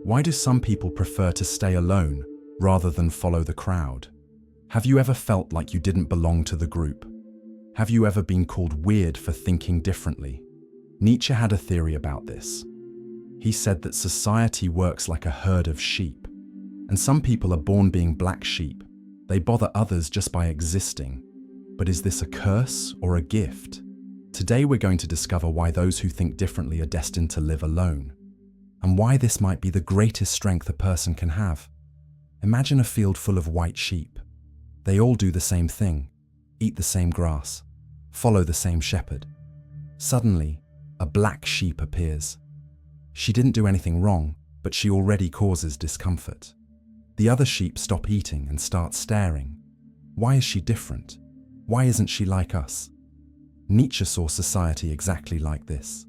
Why do some people prefer to stay alone rather than follow the crowd? Have you ever felt like you didn't belong to the group? Have you ever been called weird for thinking differently? Nietzsche had a theory about this. He said that society works like a herd of sheep, and some people are born being black sheep. They bother others just by existing. But is this a curse or a gift? Today we're going to discover why those who think differently are destined to live alone, and why this might be the greatest strength a person can have. Imagine a field full of white sheep. They all do the same thing, eat the same grass, follow the same shepherd. Suddenly, a black sheep appears. She didn't do anything wrong, but she already causes discomfort. The other sheep stop eating and start staring. Why is she different? Why isn't she like us? Nietzsche saw society exactly like this.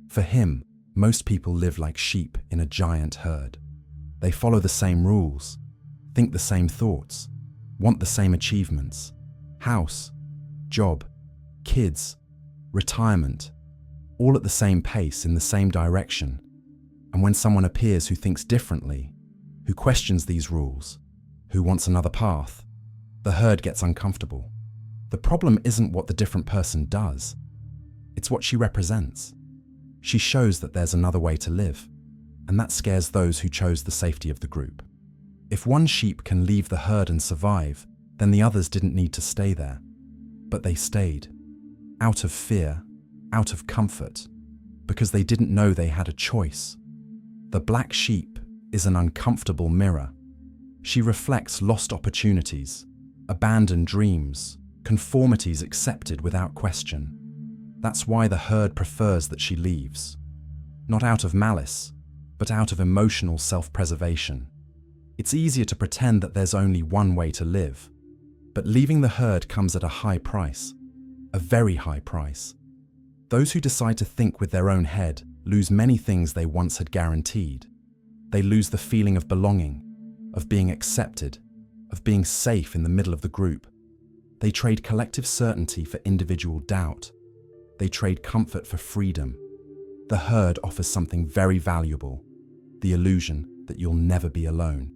For him, most people live like sheep in a giant herd. They follow the same rules, think the same thoughts, want the same achievements: house, job, kids, retirement, all at the same pace in the same direction. And when someone appears who thinks differently, who questions these rules, who wants another path, the herd gets uncomfortable. The problem isn't what the different person does, it's what she represents. She shows that there's another way to live, and that scares those who chose the safety of the group. If one sheep can leave the herd and survive, then the others didn't need to stay there. But they stayed, out of fear, out of comfort, because they didn't know they had a choice. The black sheep is an uncomfortable mirror. She reflects lost opportunities, abandoned dreams, conformities accepted without question. That's why the herd prefers that she leaves. Not out of malice, but out of emotional self-preservation. It's easier to pretend that there's only one way to live, but leaving the herd comes at a high price, a very high price. Those who decide to think with their own head lose many things they once had guaranteed. They lose the feeling of belonging, of being accepted, of being safe in the middle of the group. They trade collective certainty for individual doubt. They trade comfort for freedom. The herd offers something very valuable: the illusion that you'll never be alone.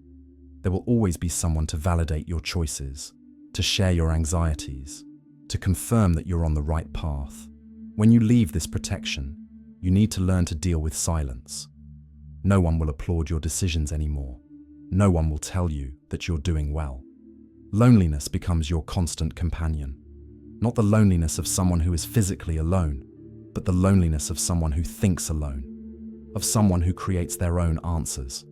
There will always be someone to validate your choices, to share your anxieties, to confirm that you're on the right path. When you leave this protection, you need to learn to deal with silence. No one will applaud your decisions anymore. No one will tell you that you're doing well. Loneliness becomes your constant companion. Not the loneliness of someone who is physically alone, but the loneliness of someone who thinks alone, of someone who creates their own answers,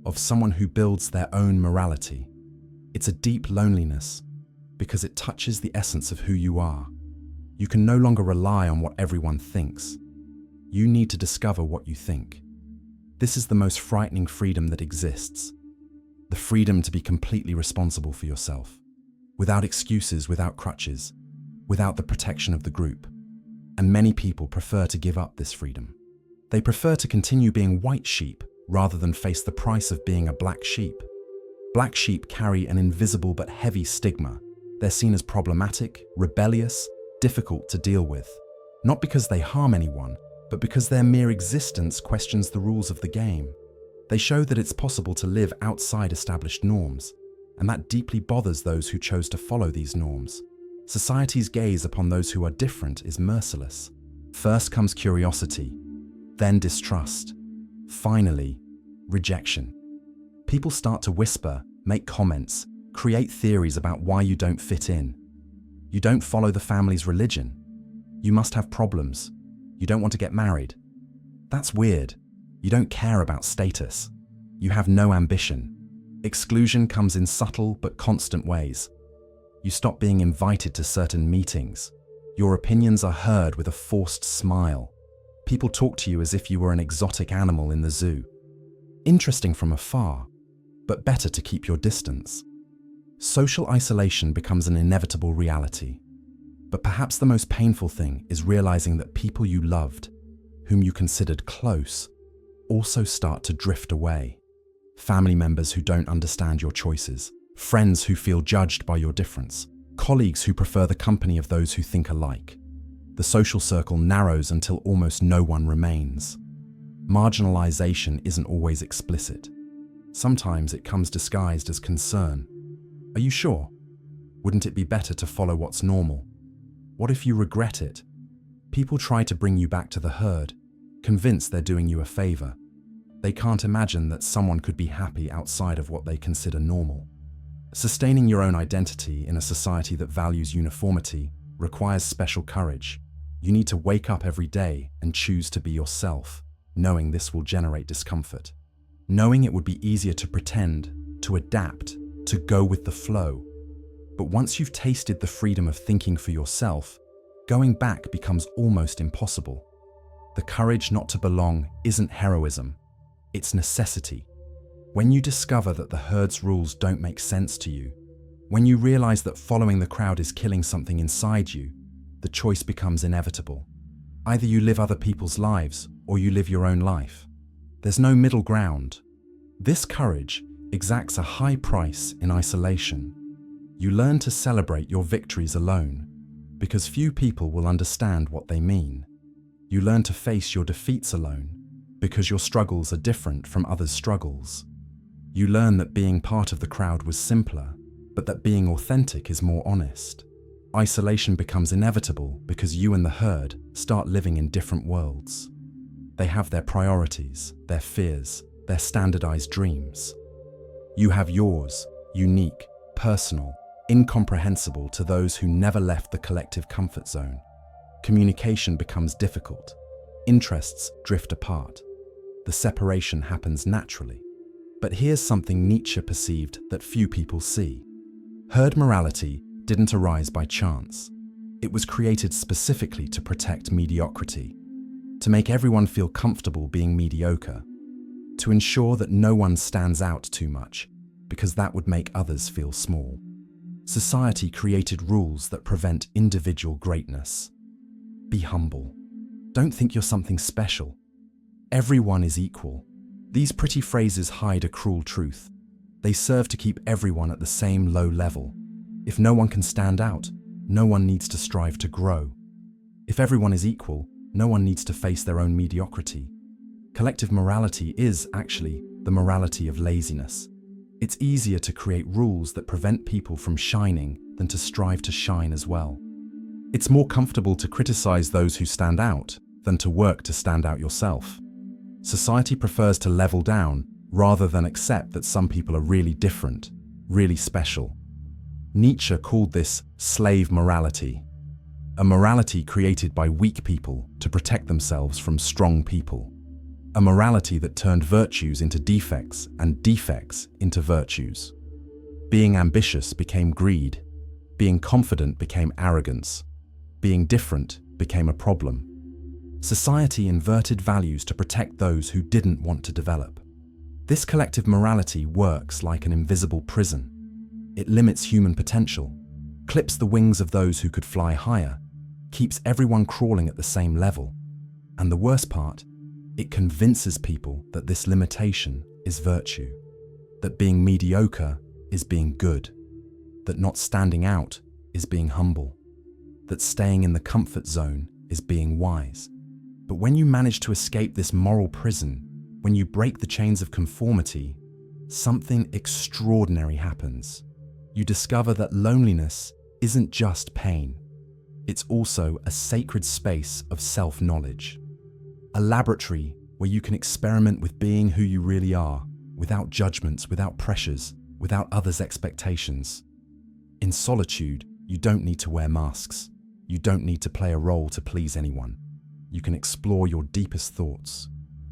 of someone who builds their own morality. It's a deep loneliness because it touches the essence of who you are. You can no longer rely on what everyone thinks. You need to discover what you think. This is the most frightening freedom that exists. The freedom to be completely responsible for yourself, without excuses, without crutches, without the protection of the group. And many people prefer to give up this freedom. They prefer to continue being white sheep rather than face the price of being a black sheep. Black sheep carry an invisible but heavy stigma. They're seen as problematic, rebellious, difficult to deal with, not because they harm anyone, but because their mere existence questions the rules of the game. They show that it's possible to live outside established norms, and that deeply bothers those who chose to follow these norms. Society's gaze upon those who are different is merciless. First comes curiosity, then distrust, finally, rejection. People start to whisper, make comments, create theories about why you don't fit in. You don't follow the family's religion. You must have problems. You don't want to get married. That's weird. You don't care about status. You have no ambition. Exclusion comes in subtle but constant ways. You stop being invited to certain meetings. Your opinions are heard with a forced smile. People talk to you as if you were an exotic animal in the zoo. Interesting from afar, but better to keep your distance. Social isolation becomes an inevitable reality. But perhaps the most painful thing is realizing that people you loved, whom you considered close, also start to drift away. Family members who don't understand your choices, friends who feel judged by your difference, colleagues who prefer the company of those who think alike. The social circle narrows until almost no one remains. Marginalization isn't always explicit. Sometimes it comes disguised as concern. Are you sure? Wouldn't it be better to follow what's normal? What if you regret it? People try to bring you back to the herd, convinced they're doing you a favor. They can't imagine that someone could be happy outside of what they consider normal. Sustaining your own identity in a society that values uniformity requires special courage. You need to wake up every day and choose to be yourself, knowing this will generate discomfort. Knowing it would be easier to pretend, to adapt, to go with the flow. But once you've tasted the freedom of thinking for yourself, going back becomes almost impossible. The courage not to belong isn't heroism, it's necessity. When you discover that the herd's rules don't make sense to you, when you realize that following the crowd is killing something inside you, the choice becomes inevitable. Either you live other people's lives or you live your own life. There's no middle ground. This courage exacts a high price in isolation. You learn to celebrate your victories alone, because few people will understand what they mean. You learn to face your defeats alone, because your struggles are different from others' struggles. You learn that being part of the crowd was simpler, but that being authentic is more honest. Isolation becomes inevitable because you and the herd start living in different worlds. They have their priorities, their fears, their standardized dreams. You have yours, unique, personal, incomprehensible to those who never left the collective comfort zone. Communication becomes difficult. Interests drift apart. The separation happens naturally. But here's something Nietzsche perceived that few people see. Herd morality didn't arise by chance. It was created specifically to protect mediocrity, to make everyone feel comfortable being mediocre, to ensure that no one stands out too much, because that would make others feel small. Society created rules that prevent individual greatness. Be humble. Don't think you're something special. Everyone is equal. These pretty phrases hide a cruel truth. They serve to keep everyone at the same low level. If no one can stand out, no one needs to strive to grow. If everyone is equal, no one needs to face their own mediocrity. Collective morality is, actually, the morality of laziness. It's easier to create rules that prevent people from shining than to strive to shine as well. It's more comfortable to criticize those who stand out than to work to stand out yourself. Society prefers to level down rather than accept that some people are really different, really special. Nietzsche called this slave morality, a morality created by weak people to protect themselves from strong people, a morality that turned virtues into defects and defects into virtues. Being ambitious became greed, being confident became arrogance, being different became a problem. Society inverted values to protect those who didn't want to develop. This collective morality works like an invisible prison. It limits human potential, clips the wings of those who could fly higher, keeps everyone crawling at the same level. And the worst part, it convinces people that this limitation is virtue, that being mediocre is being good, that not standing out is being humble, that staying in the comfort zone is being wise. But when you manage to escape this moral prison, when you break the chains of conformity, something extraordinary happens. You discover that loneliness isn't just pain. It's also a sacred space of self-knowledge. A laboratory where you can experiment with being who you really are, without judgments, without pressures, without others' expectations. In solitude, you don't need to wear masks. You don't need to play a role to please anyone. You can explore your deepest thoughts,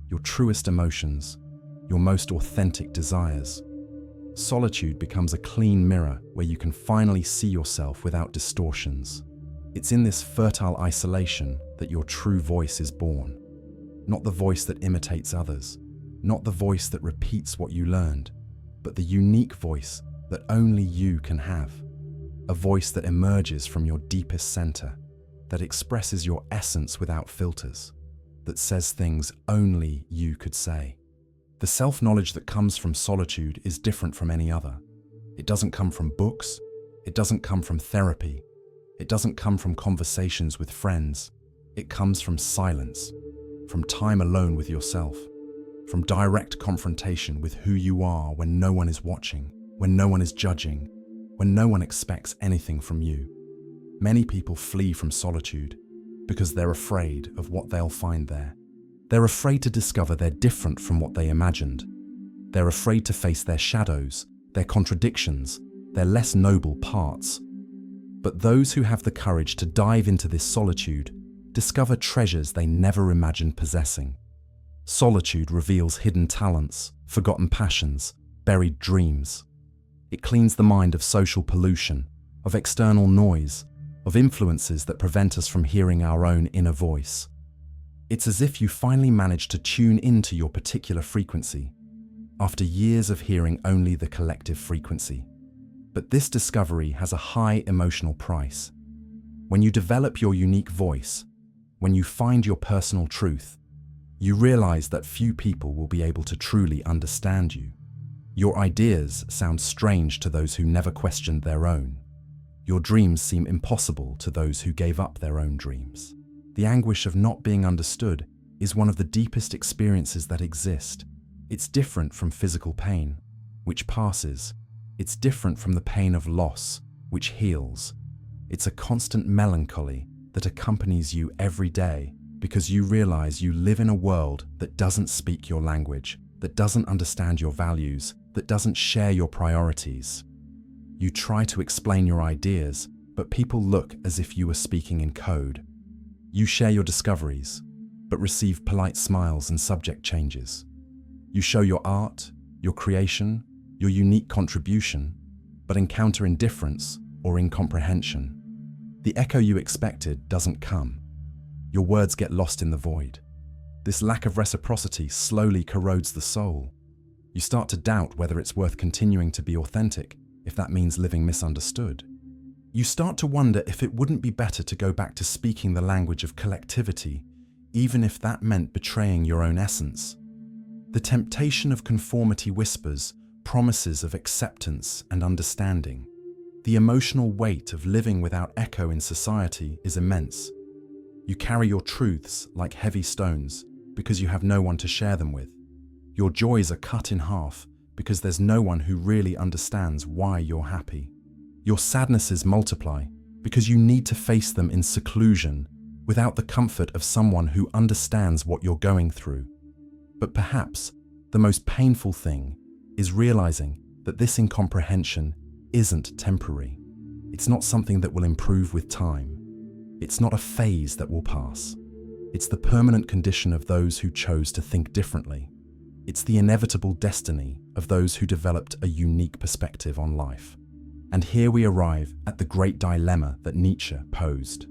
your truest emotions, your most authentic desires. Solitude becomes a clean mirror where you can finally see yourself without distortions. It's in this fertile isolation that your true voice is born. Not the voice that imitates others, not the voice that repeats what you learned, but the unique voice that only you can have. A voice that emerges from your deepest center, that expresses your essence without filters, that says things only you could say. The self-knowledge that comes from solitude is different from any other. It doesn't come from books, it doesn't come from therapy, it doesn't come from conversations with friends, it comes from silence. from time alone with yourself, from direct confrontation with who you are when no one is watching, when no one is judging, when no one expects anything from you. Many people flee from solitude because they're afraid of what they'll find there. They're afraid to discover they're different from what they imagined. They're afraid to face their shadows, their contradictions, their less noble parts. But those who have the courage to dive into this solitude discover treasures they never imagined possessing. Solitude reveals hidden talents, forgotten passions, buried dreams. It cleans the mind of social pollution, of external noise, of influences that prevent us from hearing our own inner voice. It's as if you finally managed to tune into your particular frequency, after years of hearing only the collective frequency. But this discovery has a high emotional price. When you develop your unique voice, when you find your personal truth, you realize that few people will be able to truly understand you. Your ideas sound strange to those who never questioned their own. Your dreams seem impossible to those who gave up their own dreams. The anguish of not being understood is one of the deepest experiences that exist. It's different from physical pain, which passes. It's different from the pain of loss, which heals. It's a constant melancholy that accompanies you every day because you realize you live in a world that doesn't speak your language, that doesn't understand your values, that doesn't share your priorities. You try to explain your ideas, but people look as if you were speaking in code. You share your discoveries, but receive polite smiles and subject changes. You show your art, your creation, your unique contribution, but encounter indifference or incomprehension. The echo you expected doesn't come. Your words get lost in the void. This lack of reciprocity slowly corrodes the soul. You start to doubt whether it's worth continuing to be authentic, if that means living misunderstood. You start to wonder if it wouldn't be better to go back to speaking the language of collectivity, even if that meant betraying your own essence. The temptation of conformity whispers promises of acceptance and understanding. The emotional weight of living without echo in society is immense. You carry your truths like heavy stones because you have no one to share them with. Your joys are cut in half because there's no one who really understands why you're happy. Your sadnesses multiply because you need to face them in seclusion without the comfort of someone who understands what you're going through. But perhaps the most painful thing is realizing that this incomprehension isn't temporary. It's not something that will improve with time. It's not a phase that will pass. It's the permanent condition of those who chose to think differently. It's the inevitable destiny of those who developed a unique perspective on life. And here we arrive at the great dilemma that Nietzsche posed.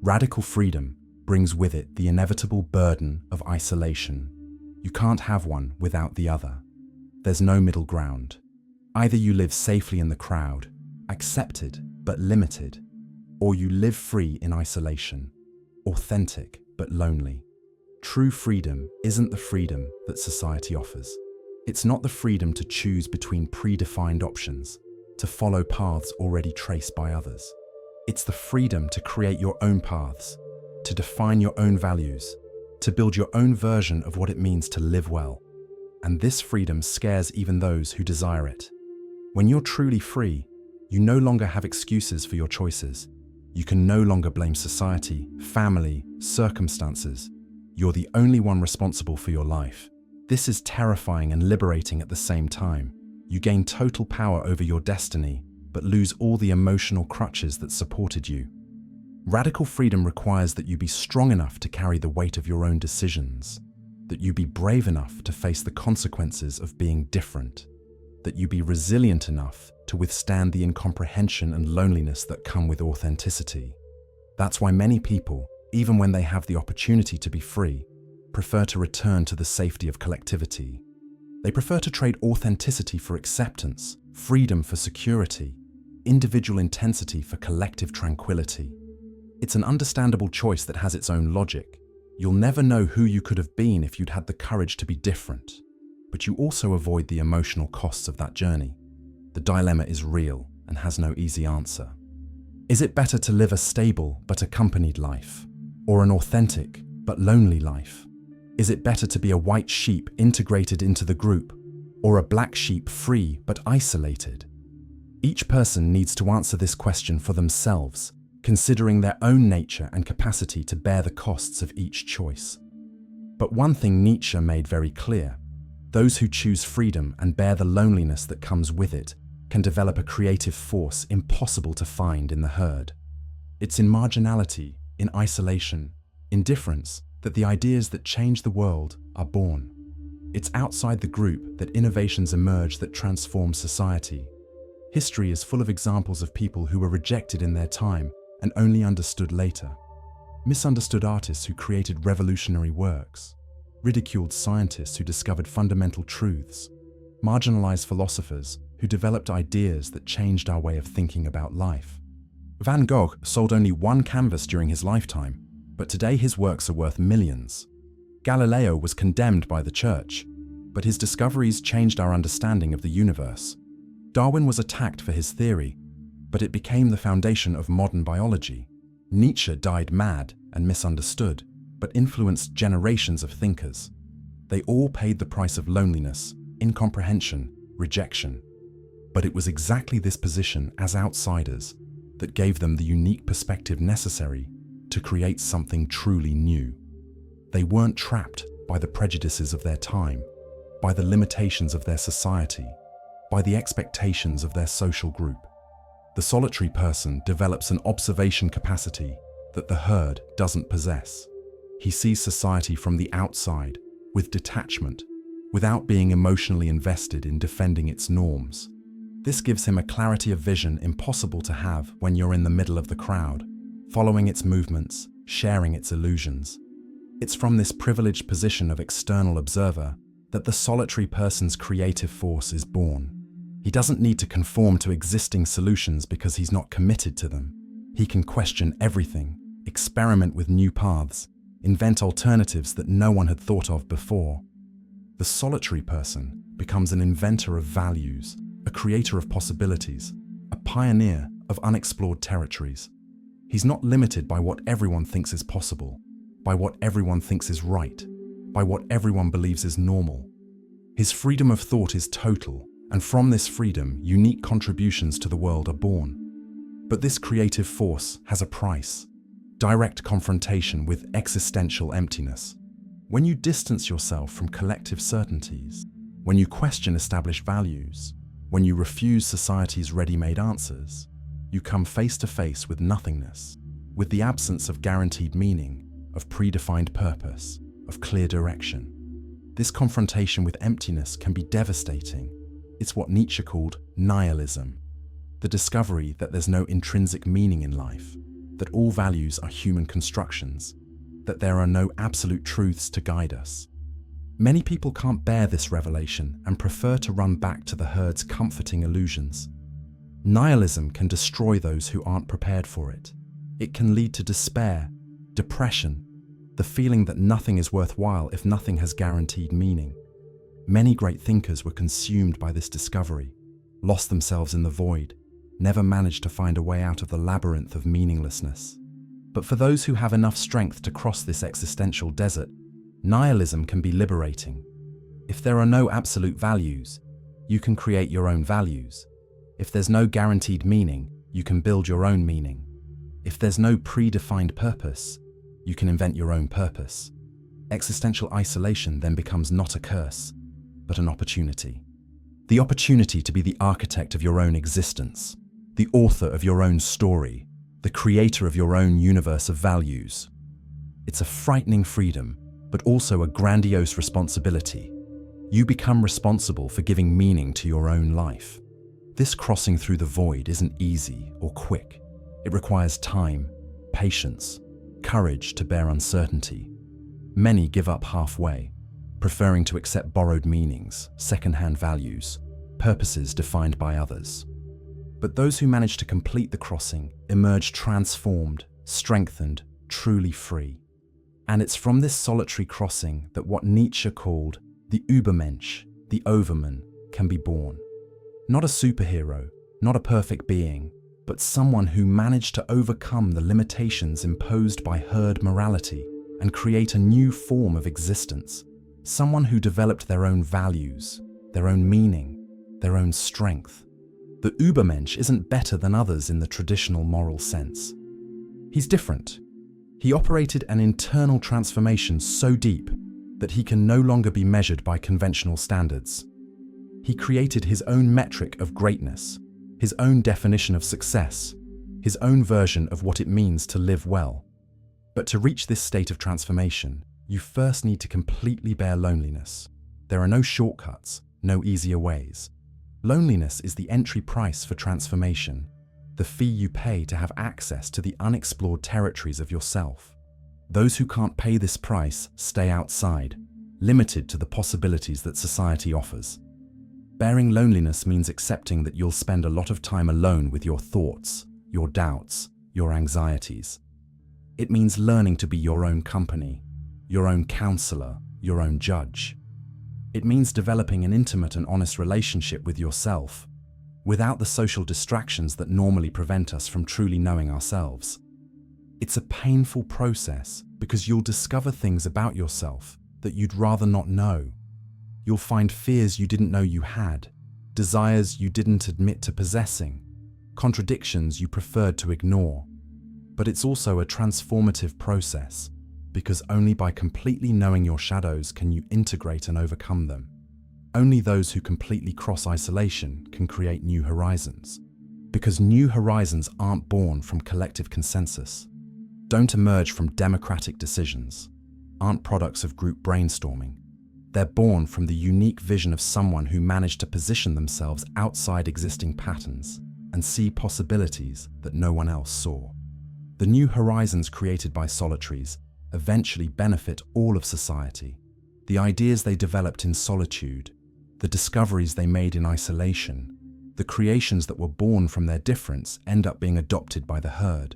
Radical freedom brings with it the inevitable burden of isolation. You can't have one without the other. There's no middle ground. Either you live safely in the crowd, accepted but limited, or you live free in isolation, authentic but lonely. True freedom isn't the freedom that society offers. It's not the freedom to choose between predefined options, to follow paths already traced by others. It's the freedom to create your own paths, to define your own values, to build your own version of what it means to live well. And this freedom scares even those who desire it. When you're truly free, you no longer have excuses for your choices. You can no longer blame society, family, circumstances. You're the only one responsible for your life. This is terrifying and liberating at the same time. You gain total power over your destiny, but lose all the emotional crutches that supported you. Radical freedom requires that you be strong enough to carry the weight of your own decisions, that you be brave enough to face the consequences of being different, that you be resilient enough to withstand the incomprehension and loneliness that come with authenticity. That's why many people, even when they have the opportunity to be free, prefer to return to the safety of collectivity. They prefer to trade authenticity for acceptance, freedom for security, individual intensity for collective tranquility. It's an understandable choice that has its own logic. You'll never know who you could have been if you'd had the courage to be different, but you also avoid the emotional costs of that journey. The dilemma is real and has no easy answer. Is it better to live a stable but accompanied life, or an authentic but lonely life? Is it better to be a white sheep integrated into the group, or a black sheep free but isolated? Each person needs to answer this question for themselves, considering their own nature and capacity to bear the costs of each choice. But one thing Nietzsche made very clear: those who choose freedom and bear the loneliness that comes with it can develop a creative force impossible to find in the herd. It's in marginality, in isolation, in difference, that the ideas that change the world are born. It's outside the group that innovations emerge that transform society. History is full of examples of people who were rejected in their time and only understood later. Misunderstood artists who created revolutionary works, ridiculed scientists who discovered fundamental truths, marginalized philosophers who developed ideas that changed our way of thinking about life. Van Gogh sold only one canvas during his lifetime, but today his works are worth millions. Galileo was condemned by the church, but his discoveries changed our understanding of the universe. Darwin was attacked for his theory, but it became the foundation of modern biology. Nietzsche died mad and misunderstood, but influenced generations of thinkers. They all paid the price of loneliness, incomprehension, rejection. But it was exactly this position as outsiders that gave them the unique perspective necessary to create something truly new. They weren't trapped by the prejudices of their time, by the limitations of their society, by the expectations of their social group. The solitary person develops an observation capacity that the herd doesn't possess. He sees society from the outside, with detachment, without being emotionally invested in defending its norms. This gives him a clarity of vision impossible to have when you're in the middle of the crowd, following its movements, sharing its illusions. It's from this privileged position of external observer that the solitary person's creative force is born. He doesn't need to conform to existing solutions because he's not committed to them. He can question everything, experiment with new paths, invent alternatives that no one had thought of before. The solitary person becomes an inventor of values, a creator of possibilities, a pioneer of unexplored territories. He's not limited by what everyone thinks is possible, by what everyone thinks is right, by what everyone believes is normal. His freedom of thought is total, and from this freedom, unique contributions to the world are born. But this creative force has a price: direct confrontation with existential emptiness. When you distance yourself from collective certainties, when you question established values, when you refuse society's ready-made answers, you come face to face with nothingness, with the absence of guaranteed meaning, of predefined purpose, of clear direction. This confrontation with emptiness can be devastating. It's what Nietzsche called nihilism, the discovery that there's no intrinsic meaning in life, that all values are human constructions, that there are no absolute truths to guide us. Many people can't bear this revelation and prefer to run back to the herd's comforting illusions. Nihilism can destroy those who aren't prepared for it. It can lead to despair, depression, the feeling that nothing is worthwhile if nothing has guaranteed meaning. Many great thinkers were consumed by this discovery, lost themselves in the void, never managed to find a way out of the labyrinth of meaninglessness. But for those who have enough strength to cross this existential desert, nihilism can be liberating. If there are no absolute values, you can create your own values. If there's no guaranteed meaning, you can build your own meaning. If there's no predefined purpose, you can invent your own purpose. Existential isolation then becomes not a curse, but an opportunity. The opportunity to be the architect of your own existence, the author of your own story, the creator of your own universe of values. It's a frightening freedom, but also a grandiose responsibility. You become responsible for giving meaning to your own life. This crossing through the void isn't easy or quick. It requires time, patience, courage to bear uncertainty. Many give up halfway, preferring to accept borrowed meanings, second-hand values, purposes defined by others. But those who manage to complete the crossing emerge transformed, strengthened, truly free. And it's from this solitary crossing that what Nietzsche called the Übermensch, the overman, can be born. Not a superhero, not a perfect being, but someone who managed to overcome the limitations imposed by herd morality, and create a new form of existence, someone who developed their own values, their own meaning, their own strength. The Übermensch isn't better than others in the traditional moral sense. He's different. He operated an internal transformation so deep that he can no longer be measured by conventional standards. He created his own metric of greatness, his own definition of success, his own version of what it means to live well. But to reach this state of transformation, you first need to completely bear loneliness. There are no shortcuts, no easier ways. Loneliness is the entry price for transformation, the fee you pay to have access to the unexplored territories of yourself. Those who can't pay this price stay outside, limited to the possibilities that society offers. Bearing loneliness means accepting that you'll spend a lot of time alone with your thoughts, your doubts, your anxieties. It means learning to be your own company, your own counselor, your own judge. It means developing an intimate and honest relationship with yourself, without the social distractions that normally prevent us from truly knowing ourselves. It's a painful process because you'll discover things about yourself that you'd rather not know. You'll find fears you didn't know you had, desires you didn't admit to possessing, contradictions you preferred to ignore. But it's also a transformative process, because only by completely knowing your shadows can you integrate and overcome them. Only those who completely cross isolation can create new horizons, because new horizons aren't born from collective consensus, don't emerge from democratic decisions, aren't products of group brainstorming. They're born from the unique vision of someone who managed to position themselves outside existing patterns and see possibilities that no one else saw. The new horizons created by solitaries eventually benefit all of society. The ideas they developed in solitude, the discoveries they made in isolation, the creations that were born from their difference end up being adopted by the herd.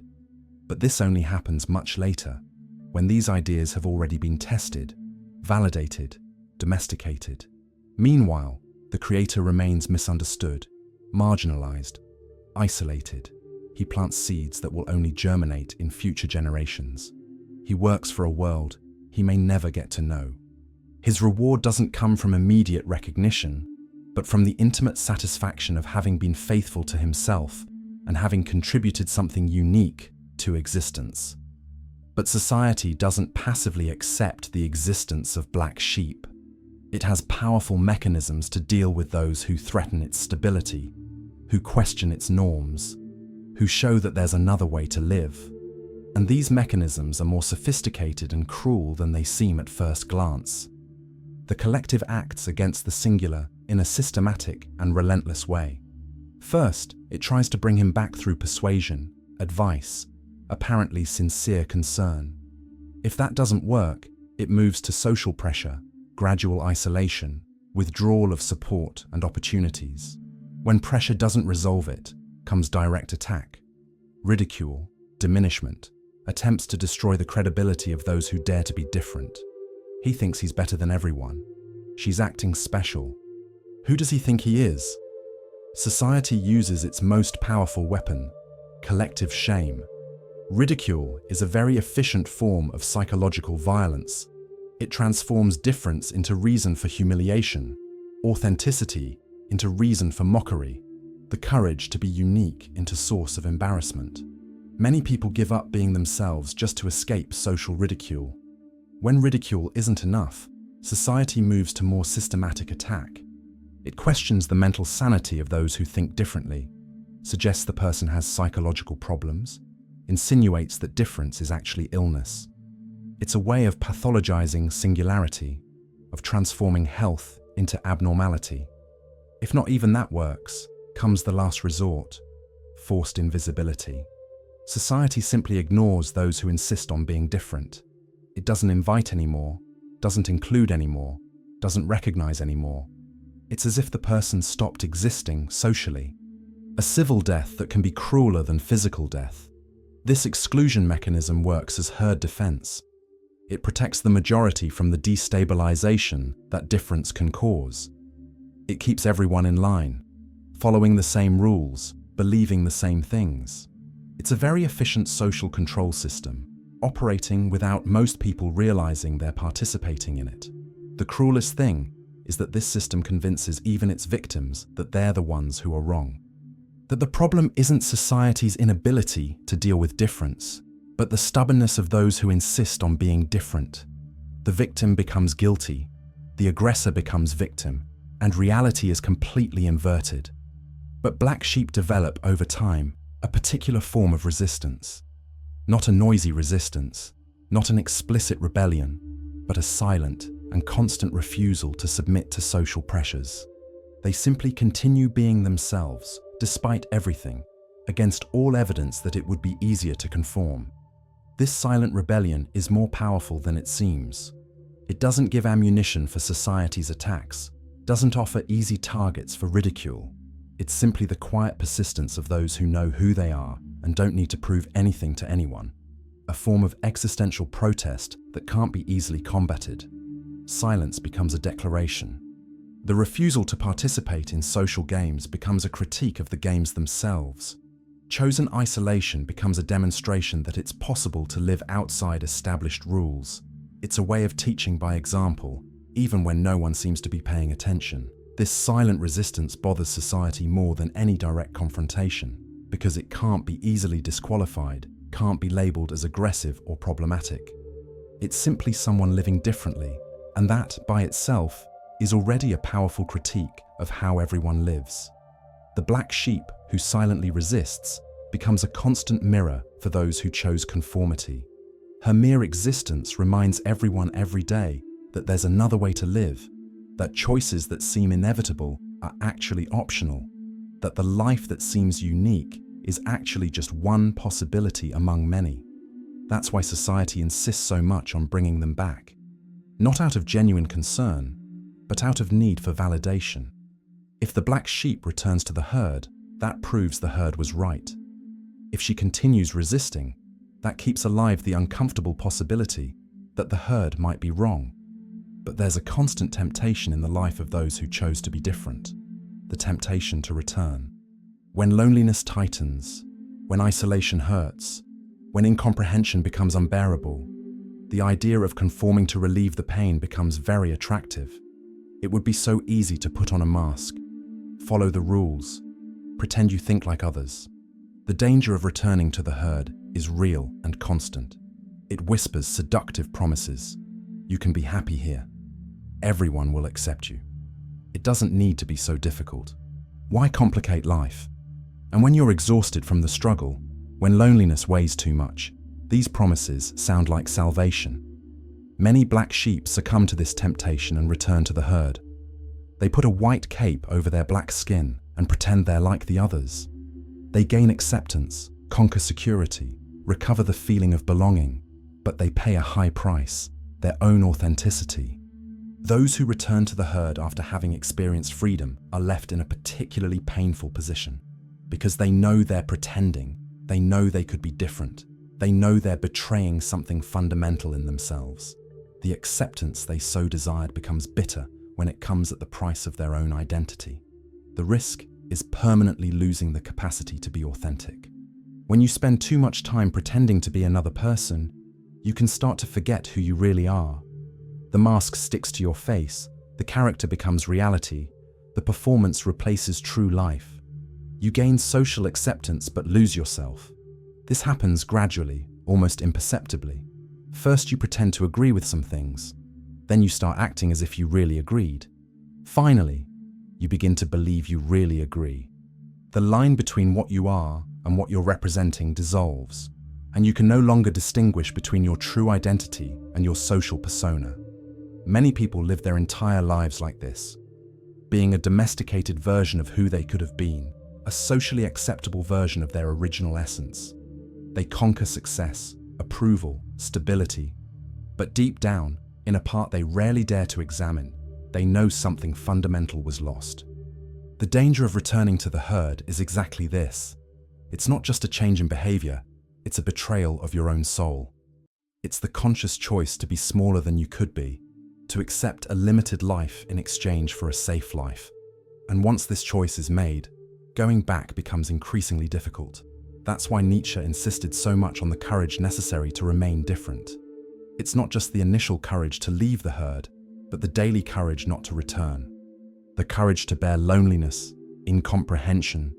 But this only happens much later, when these ideas have already been tested, validated, domesticated. Meanwhile, the creator remains misunderstood, marginalized, isolated. He plants seeds that will only germinate in future generations. He works for a world he may never get to know. His reward doesn't come from immediate recognition, but from the intimate satisfaction of having been faithful to himself and having contributed something unique to existence. But society doesn't passively accept the existence of black sheep. It has powerful mechanisms to deal with those who threaten its stability, who question its norms, who show that there's another way to live. And these mechanisms are more sophisticated and cruel than they seem at first glance. The collective acts against the singular in a systematic and relentless way. First, it tries to bring him back through persuasion, advice, apparently sincere concern. If that doesn't work, it moves to social pressure, gradual isolation, withdrawal of support and opportunities. When pressure doesn't resolve it, comes direct attack, ridicule, diminishment, attempts to destroy the credibility of those who dare to be different. He thinks he's better than everyone. She's acting special. Who does he think he is? Society uses its most powerful weapon, collective shame. Ridicule is a very efficient form of psychological violence. It transforms difference into reason for humiliation, authenticity into reason for mockery, the courage to be unique into source of embarrassment. Many people give up being themselves just to escape social ridicule. When ridicule isn't enough, society moves to more systematic attack. It questions the mental sanity of those who think differently, suggests the person has psychological problems, insinuates that difference is actually illness. It's a way of pathologizing singularity, of transforming health into abnormality. If not even that works, comes the last resort, forced invisibility. Society simply ignores those who insist on being different. It doesn't invite anymore, doesn't include anymore, doesn't recognize anymore. It's as if the person stopped existing socially. A civil death that can be crueler than physical death. This exclusion mechanism works as herd defense. It protects the majority from the destabilization that difference can cause. It keeps everyone in line, following the same rules, believing the same things. It's a very efficient social control system, operating without most people realizing they're participating in it. The cruelest thing is that this system convinces even its victims that they're the ones who are wrong. That the problem isn't society's inability to deal with difference, but the stubbornness of those who insist on being different. The victim becomes guilty, the aggressor becomes victim, and reality is completely inverted. But black sheep develop over time a particular form of resistance. Not a noisy resistance, not an explicit rebellion, but a silent and constant refusal to submit to social pressures. They simply continue being themselves, despite everything, against all evidence that it would be easier to conform. This silent rebellion is more powerful than it seems. It doesn't give ammunition for society's attacks, doesn't offer easy targets for ridicule. It's simply the quiet persistence of those who know who they are and don't need to prove anything to anyone. A form of existential protest that can't be easily combated. Silence becomes a declaration. The refusal to participate in social games becomes a critique of the games themselves. Chosen isolation becomes a demonstration that it's possible to live outside established rules. It's a way of teaching by example, even when no one seems to be paying attention. This silent resistance bothers society more than any direct confrontation, because it can't be easily disqualified, can't be labeled as aggressive or problematic. It's simply someone living differently, and that, by itself, is already a powerful critique of how everyone lives. The black sheep who silently resists becomes a constant mirror for those who chose conformity. Her mere existence reminds everyone every day that there's another way to live, that choices that seem inevitable are actually optional, that the life that seems unique is actually just one possibility among many. That's why society insists so much on bringing them back. Not out of genuine concern, but out of need for validation. If the black sheep returns to the herd, that proves the herd was right. If she continues resisting, that keeps alive the uncomfortable possibility that the herd might be wrong. But there's a constant temptation in the life of those who chose to be different, the temptation to return. When loneliness tightens, when isolation hurts, when incomprehension becomes unbearable, the idea of conforming to relieve the pain becomes very attractive. It would be so easy to put on a mask, follow the rules, pretend you think like others. The danger of returning to the herd is real and constant. It whispers seductive promises. You can be happy here. Everyone will accept you. It doesn't need to be so difficult. Why complicate life? And when you're exhausted from the struggle, when loneliness weighs too much, these promises sound like salvation. Many black sheep succumb to this temptation and return to the herd. They put a white cape over their black skin and pretend they're like the others. They gain acceptance, conquer security, recover the feeling of belonging, but they pay a high price, their own authenticity. Those who return to the herd after having experienced freedom are left in a particularly painful position, because they know they're pretending, they know they could be different, they know they're betraying something fundamental in themselves. The acceptance they so desired becomes bitter when it comes at the price of their own identity. The risk is permanently losing the capacity to be authentic. When you spend too much time pretending to be another person, you can start to forget who you really are. The mask sticks to your face, the character becomes reality, the performance replaces true life. You gain social acceptance but lose yourself. This happens gradually, almost imperceptibly. First you pretend to agree with some things, then you start acting as if you really agreed. Finally, you begin to believe you really agree. The line between what you are and what you're representing dissolves, and you can no longer distinguish between your true identity and your social persona. Many people live their entire lives like this, being a domesticated version of who they could have been, a socially acceptable version of their original essence. They conquer success, approval, stability, but deep down, in a part they rarely dare to examine, they know something fundamental was lost. The danger of returning to the herd is exactly this. It's not just a change in behavior, it's a betrayal of your own soul. It's the conscious choice to be smaller than you could be, to accept a limited life in exchange for a safe life. And once this choice is made, going back becomes increasingly difficult. That's why Nietzsche insisted so much on the courage necessary to remain different. It's not just the initial courage to leave the herd, but the daily courage not to return. The courage to bear loneliness, incomprehension,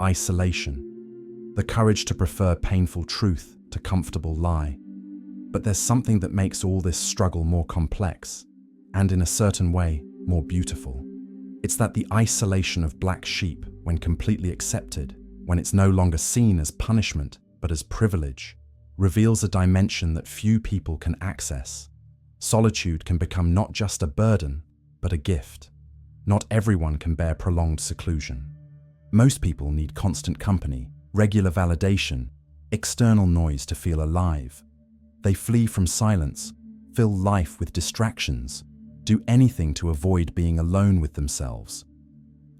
isolation. The courage to prefer painful truth to comfortable lie. But there's something that makes all this struggle more complex, and in a certain way, more beautiful. It's that the isolation of black sheep, when completely accepted, when it's no longer seen as punishment but as privilege, reveals a dimension that few people can access. Solitude can become not just a burden, but a gift. Not everyone can bear prolonged seclusion. Most people need constant company, regular validation, external noise to feel alive. They flee from silence, fill life with distractions, do anything to avoid being alone with themselves.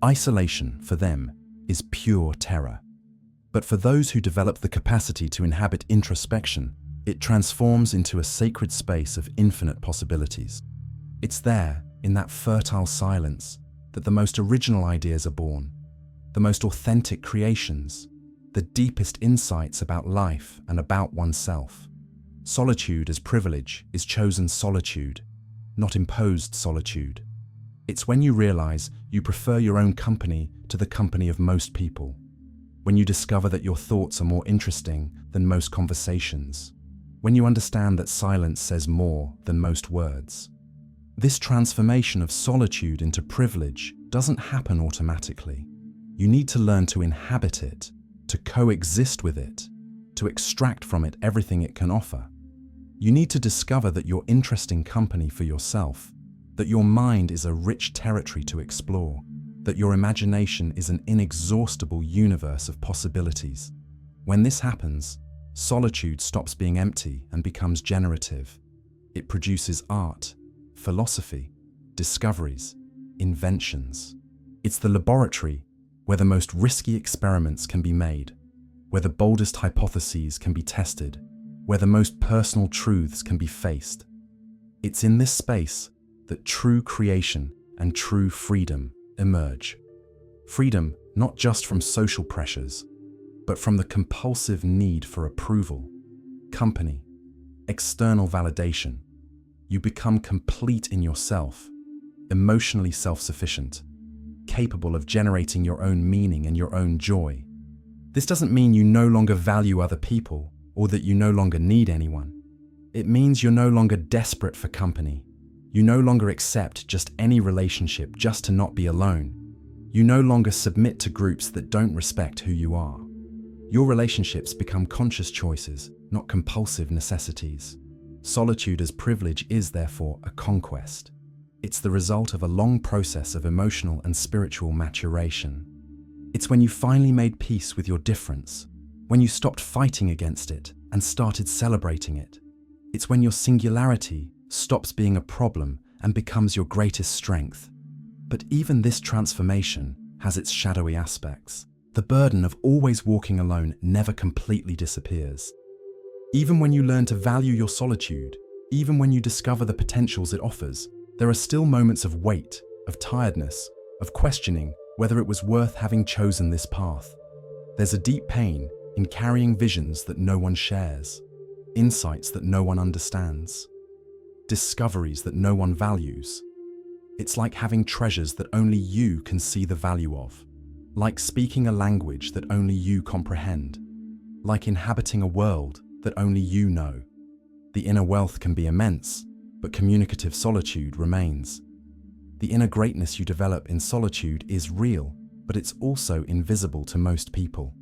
Isolation, for them, is pure terror. But for those who develop the capacity to inhabit introspection, it transforms into a sacred space of infinite possibilities. It's there, in that fertile silence, that the most original ideas are born, the most authentic creations, the deepest insights about life and about oneself. Solitude as privilege is chosen solitude, not imposed solitude. It's when you realize you prefer your own company to the company of most people, when you discover that your thoughts are more interesting than most conversations, when you understand that silence says more than most words. This transformation of solitude into privilege doesn't happen automatically. You need to learn to inhabit it, to coexist with it, to extract from it everything it can offer. You need to discover that you're interesting company for yourself, that your mind is a rich territory to explore, that your imagination is an inexhaustible universe of possibilities. When this happens, solitude stops being empty and becomes generative. It produces art, philosophy, discoveries, inventions. It's the laboratory where the most risky experiments can be made, where the boldest hypotheses can be tested, where the most personal truths can be faced. It's in this space that true creation and true freedom emerge. Freedom not just from social pressures, but from the compulsive need for approval, company, external validation. You become complete in yourself, emotionally self-sufficient, capable of generating your own meaning and your own joy. This doesn't mean you no longer value other people or that you no longer need anyone. It means you're no longer desperate for company. You no longer accept just any relationship just to not be alone. You no longer submit to groups that don't respect who you are. Your relationships become conscious choices, not compulsive necessities. Solitude as privilege is, therefore, a conquest. It's the result of a long process of emotional and spiritual maturation. It's when you finally made peace with your difference, when you stopped fighting against it and started celebrating it. It's when your singularity stops being a problem and becomes your greatest strength. But even this transformation has its shadowy aspects. The burden of always walking alone never completely disappears. Even when you learn to value your solitude, even when you discover the potentials it offers, there are still moments of weight, of tiredness, of questioning whether it was worth having chosen this path. There's a deep pain in carrying visions that no one shares, insights that no one understands, discoveries that no one values. It's like having treasures that only you can see the value of, like speaking a language that only you comprehend, like inhabiting a world that only you know. The inner wealth can be immense, but communicative solitude remains. The inner greatness you develop in solitude is real, but it's also invisible to most people.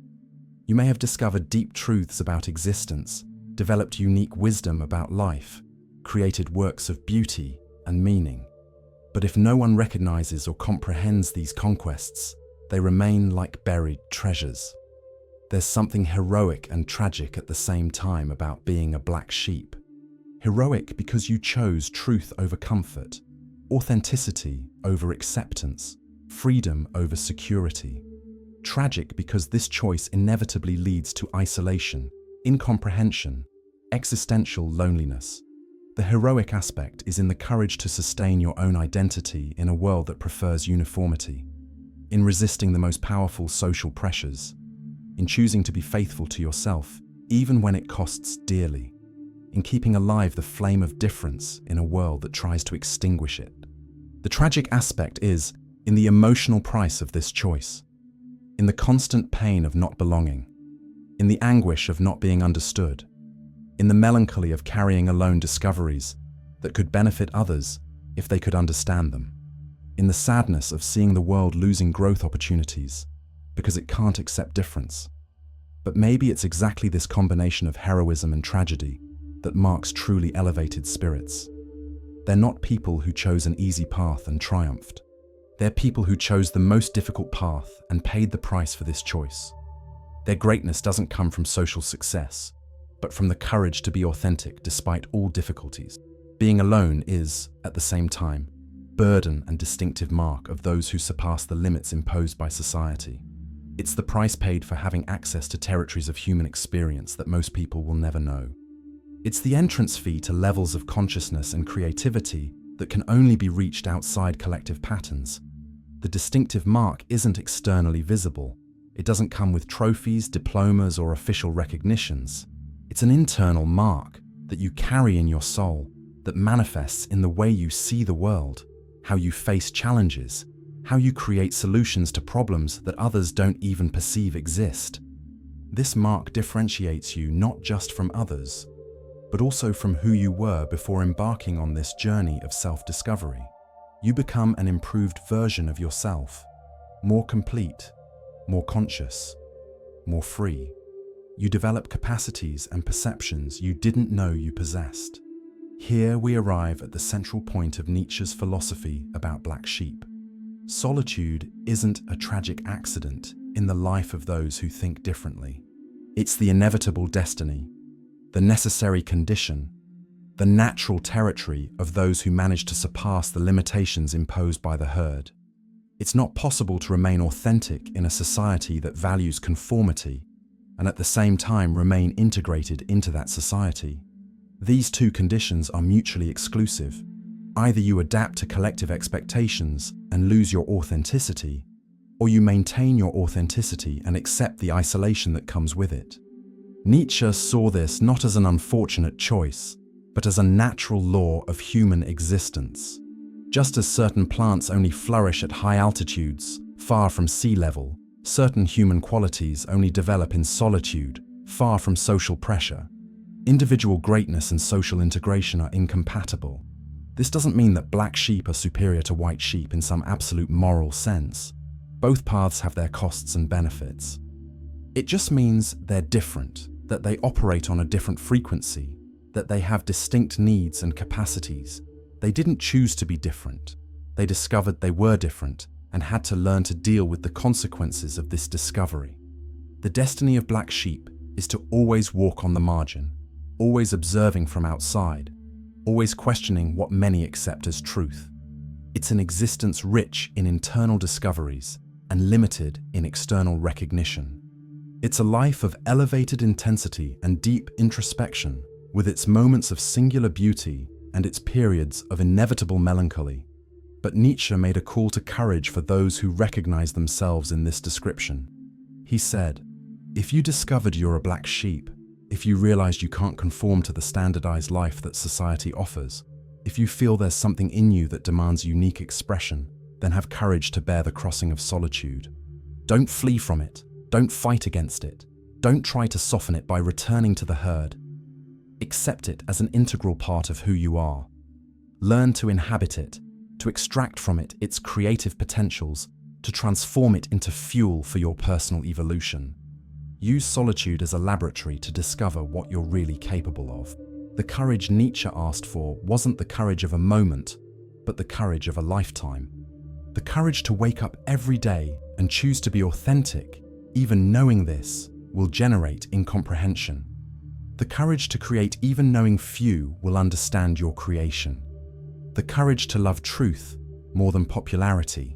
You may have discovered deep truths about existence, developed unique wisdom about life, created works of beauty and meaning. But if no one recognizes or comprehends these conquests, they remain like buried treasures. There's something heroic and tragic at the same time about being a black sheep. Heroic because you chose truth over comfort, authenticity over acceptance, freedom over security. Tragic because this choice inevitably leads to isolation, incomprehension, existential loneliness. The heroic aspect is in the courage to sustain your own identity in a world that prefers uniformity, in resisting the most powerful social pressures, in choosing to be faithful to yourself, even when it costs dearly, in keeping alive the flame of difference in a world that tries to extinguish it. The tragic aspect is in the emotional price of this choice, in the constant pain of not belonging, in the anguish of not being understood, in the melancholy of carrying alone discoveries that could benefit others if they could understand them, in the sadness of seeing the world losing growth opportunities because it can't accept difference. But maybe it's exactly this combination of heroism and tragedy that marks truly elevated spirits. They're not people who chose an easy path and triumphed. They're people who chose the most difficult path and paid the price for this choice. Their greatness doesn't come from social success, but from the courage to be authentic despite all difficulties. Being alone is, at the same time, burden and distinctive mark of those who surpass the limits imposed by society. It's the price paid for having access to territories of human experience that most people will never know. It's the entrance fee to levels of consciousness and creativity that can only be reached outside collective patterns. The distinctive mark isn't externally visible. It doesn't come with trophies, diplomas, or official recognitions. It's an internal mark that you carry in your soul, that manifests in the way you see the world, how you face challenges, how you create solutions to problems that others don't even perceive exist. This mark differentiates you not just from others, but also from who you were before embarking on this journey of self-discovery. You become an improved version of yourself, more complete, more conscious, more free. You develop capacities and perceptions you didn't know you possessed. Here we arrive at the central point of Nietzsche's philosophy about black sheep. Solitude isn't a tragic accident in the life of those who think differently. It's the inevitable destiny, the necessary condition, the natural territory of those who manage to surpass the limitations imposed by the herd. It's not possible to remain authentic in a society that values conformity and at the same time remain integrated into that society. These two conditions are mutually exclusive. Either you adapt to collective expectations and lose your authenticity, or you maintain your authenticity and accept the isolation that comes with it. Nietzsche saw this not as an unfortunate choice, but as a natural law of human existence. Just as certain plants only flourish at high altitudes, far from sea level, certain human qualities only develop in solitude, far from social pressure. Individual greatness and social integration are incompatible. This doesn't mean that black sheep are superior to white sheep in some absolute moral sense. Both paths have their costs and benefits. It just means they're different, that they operate on a different frequency, that they have distinct needs and capacities. They didn't choose to be different. They discovered they were different and had to learn to deal with the consequences of this discovery. The destiny of black sheep is to always walk on the margin, always observing from outside, always questioning what many accept as truth. It's an existence rich in internal discoveries and limited in external recognition. It's a life of elevated intensity and deep introspection, with its moments of singular beauty and its periods of inevitable melancholy. But Nietzsche made a call to courage for those who recognize themselves in this description. He said, "If you discovered you're a black sheep, if you realized you can't conform to the standardized life that society offers, if you feel there's something in you that demands unique expression, then have courage to bear the crossing of solitude. Don't flee from it. Don't fight against it. Don't try to soften it by returning to the herd. Accept it as an integral part of who you are. Learn to inhabit it, to extract from it its creative potentials, to transform it into fuel for your personal evolution. Use solitude as a laboratory to discover what you're really capable of." The courage Nietzsche asked for wasn't the courage of a moment, but the courage of a lifetime. The courage to wake up every day and choose to be authentic, even knowing this, will generate incomprehension. The courage to create even knowing few will understand your creation. The courage to love truth more than popularity.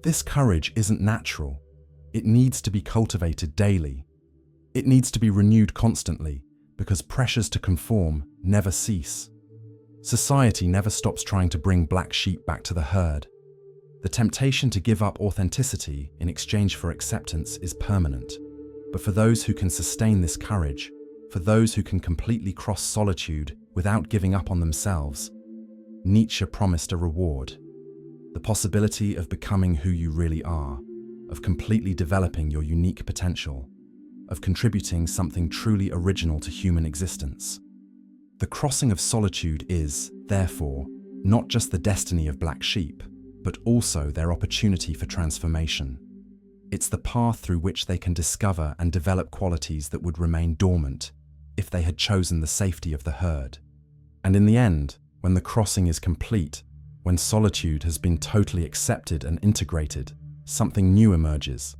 This courage isn't natural. It needs to be cultivated daily. It needs to be renewed constantly because pressures to conform never cease. Society never stops trying to bring black sheep back to the herd. The temptation to give up authenticity in exchange for acceptance is permanent. But for those who can sustain this courage, for those who can completely cross solitude without giving up on themselves, Nietzsche promised a reward: the possibility of becoming who you really are, of completely developing your unique potential, of contributing something truly original to human existence. The crossing of solitude is, therefore, not just the destiny of black sheep, but also their opportunity for transformation. It's the path through which they can discover and develop qualities that would remain dormant if they had chosen the safety of the herd. And in the end, when the crossing is complete, when solitude has been totally accepted and integrated, something new emerges,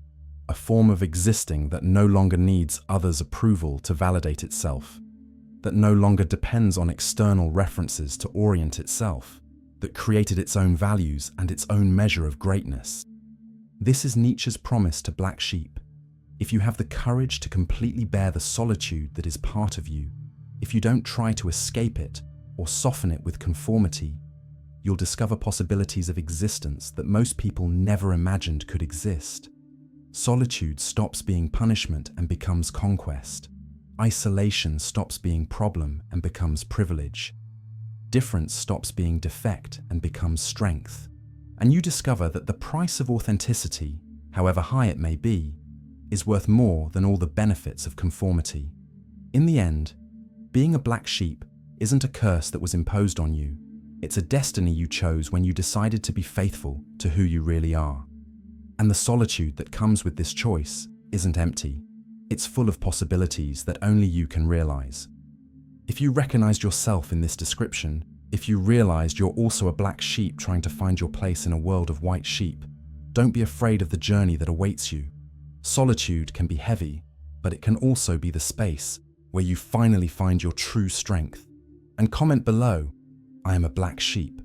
a form of existing that no longer needs others' approval to validate itself, that no longer depends on external references to orient itself, that created its own values and its own measure of greatness. This is Nietzsche's promise to black sheep. If you have the courage to completely bear the solitude that is part of you, if you don't try to escape it or soften it with conformity, you'll discover possibilities of existence that most people never imagined could exist. Solitude stops being punishment and becomes conquest. Isolation stops being problem and becomes privilege. Difference stops being defect and becomes strength. And you discover that the price of authenticity, however high it may be, is worth more than all the benefits of conformity. In the end, being a black sheep isn't a curse that was imposed on you. It's a destiny you chose when you decided to be faithful to who you really are. And the solitude that comes with this choice isn't empty. It's full of possibilities that only you can realize. If you recognized yourself in this description, if you realized you're also a black sheep trying to find your place in a world of white sheep, don't be afraid of the journey that awaits you. Solitude can be heavy, but it can also be the space where you finally find your true strength. And comment below, I am a black sheep.